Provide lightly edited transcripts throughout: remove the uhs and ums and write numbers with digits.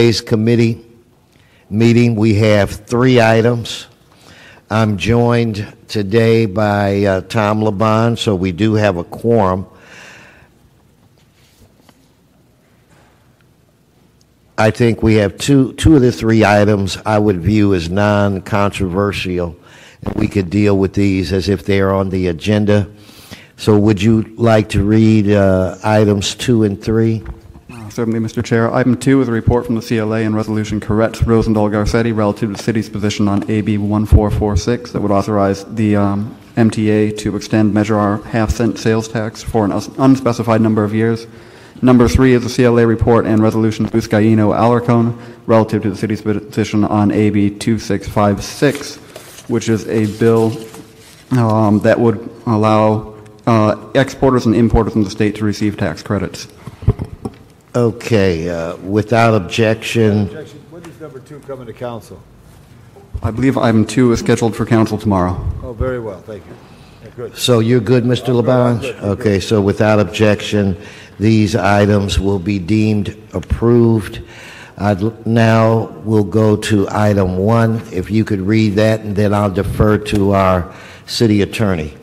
Today's committee meeting, we have 3 items. I'm joined today by Tom LeBon, so we do have a quorum. I think we have two of the 3 items I would view as non-controversial, and we could deal with these as if they are on the agenda. So would you like to read items 2 and 3? Certainly, Mr. Chair. Item 2 is a report from the CLA and Resolution Correct Rosendahl Garcetti relative to the city's position on AB 1446 that would authorize the MTA to extend Measure R half-cent sales tax for an unspecified number of years. Number 3 is a CLA report and Resolution Buscaino-Alarcon relative to the city's position on AB 2656, which is a bill that would allow exporters and importers in the state to receive tax credits. Okay, without objection. When does number 2 come into council? I believe item 2 is scheduled for council tomorrow. Oh, very well, thank you. Yeah, good. So you're good, Mr. LeBon? Okay, good. so without objection, these items will be deemed approved. Now we'll go to item 1. If you could read that, and then I'll defer to our city attorney.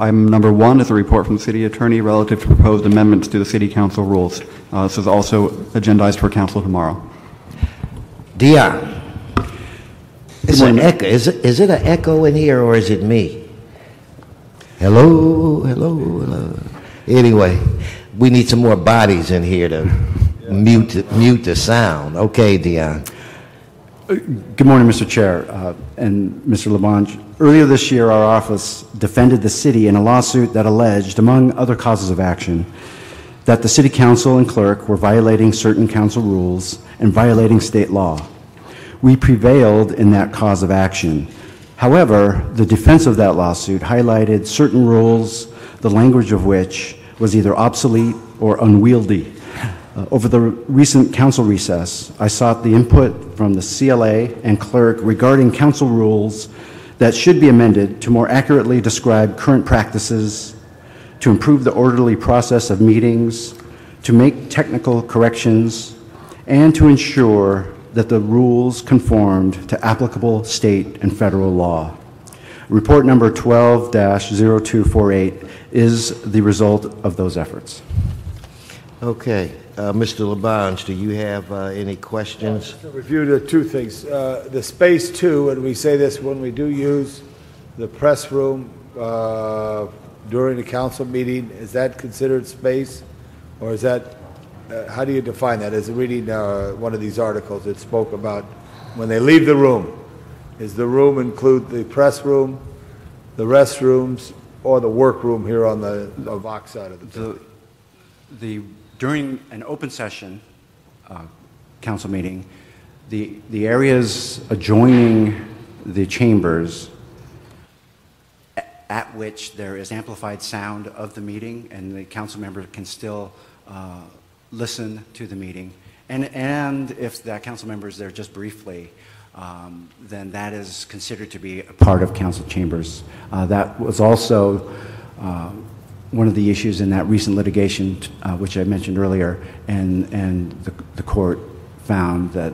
Item number 1 is a report from the city attorney relative to proposed amendments to the city council rules. This is also agendized for council tomorrow. Dion, is it an echo in here, or is it me? Hello, hello, hello. Anyway, we need some more bodies in here to mute the sound. Okay, Dion. Good morning, Mr. Chair and Mr. LeBon. Earlier this year, our office defended the city in a lawsuit that alleged, among other causes of action, that the city council and clerk were violating certain council rules and violating state law. We prevailed in that cause of action. However, the defense of that lawsuit highlighted certain rules, the language of which was either obsolete or unwieldy. Over the recent council recess, I sought the input from the CLA and clerk regarding council rules that should be amended to more accurately describe current practices, to improve the orderly process of meetings, to make technical corrections, and to ensure that the rules conformed to applicable state and federal law. Report number 12-0248 is the result of those efforts. Okay. Mr. LeBon, do you have any questions? To review the 2 things. The space 2, and we say this when we do use the press room during the council meeting, is that considered space? Or is that, how do you define that? As reading one of these articles, it spoke about when they leave the room. Does the room include the press room, the restrooms, or the workroom here on the Vox side of the building? During an open session council meeting, the areas adjoining the chambers at which there is amplified sound of the meeting and the council member can still listen to the meeting, and if that council member is there just briefly, then that is considered to be a part of council chambers. That was also one of the issues in that recent litigation, which I mentioned earlier, and the court found that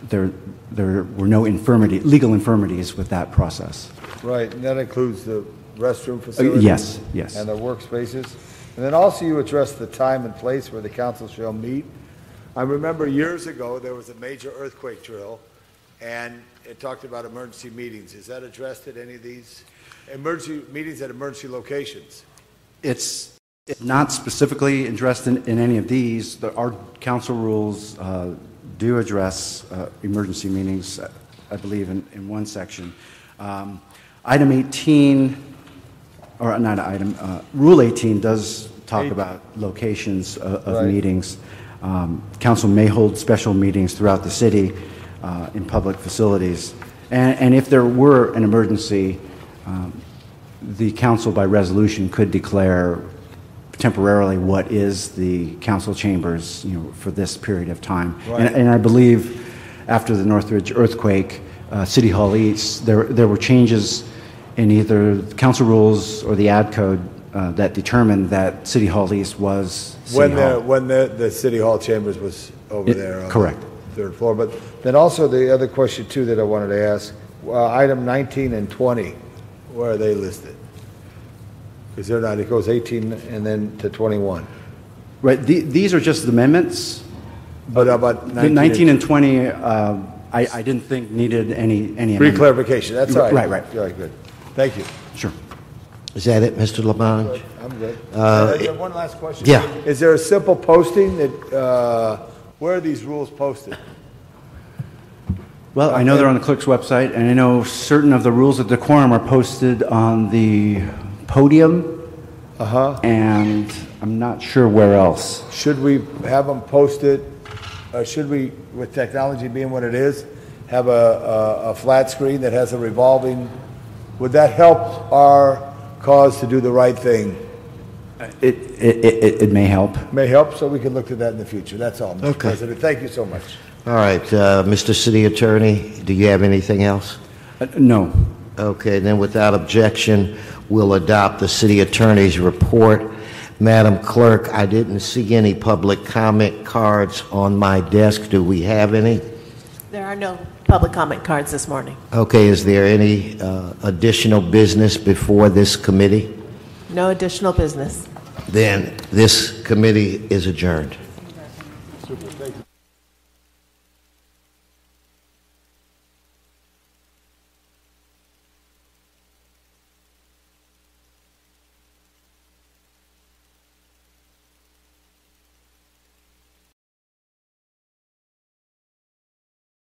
there were no legal infirmities with that process. Right, and that includes the restroom facilities? Yes. And the workspaces? And then also you address the time and place where the council shall meet. I remember years ago there was a major earthquake drill, and it talked about emergency meetings. Is that addressed at any of these emergency meetings at emergency locations? It's not specifically addressed in any of these. Our council rules do address emergency meetings, I believe, in one section. Item 18, or not item, Rule 18 does talk about locations of meetings. Council may hold special meetings throughout the city in public facilities. And if there were an emergency, the council by resolution could declare temporarily what is the council chambers, for this period of time. Right. And I believe after the Northridge earthquake, City Hall East, there were changes in either the council rules or the ad code that determined that City Hall East was City Hall. When the City Hall chambers was over there. Correct. third floor. But then also the other question too that I wanted to ask, item 19 and 20, where are they listed? Because they're not, it goes 18 and then to 21. Right, these are just amendments. But about 19 and 20, I didn't think needed any amendment. Pre-clarification, that's all right. Right. All right, good. Thank you. Sure. Is that it, Mr. Labange? I'm good. One last question. Yeah. Is there a simple posting that, where are these rules posted? Well, I know they're on the clerk's website, and I know certain of the rules of decorum are posted on the podium, and I'm not sure where else. Should we have them posted, or should we, with technology being what it is, have a flat screen that has a revolving, would that help our cause to do the right thing? It may help. May help, so we can look at that in the future. That's all, Mr. Okay. President. Thank you so much. All right, Mr. City Attorney, do you have anything else? No. Okay, then without objection, we'll adopt the City Attorney's report. Madam Clerk, I didn't see any public comment cards on my desk. Do we have any? There are no public comment cards this morning. Okay, is there any additional business before this committee? No additional business. Then this committee is adjourned.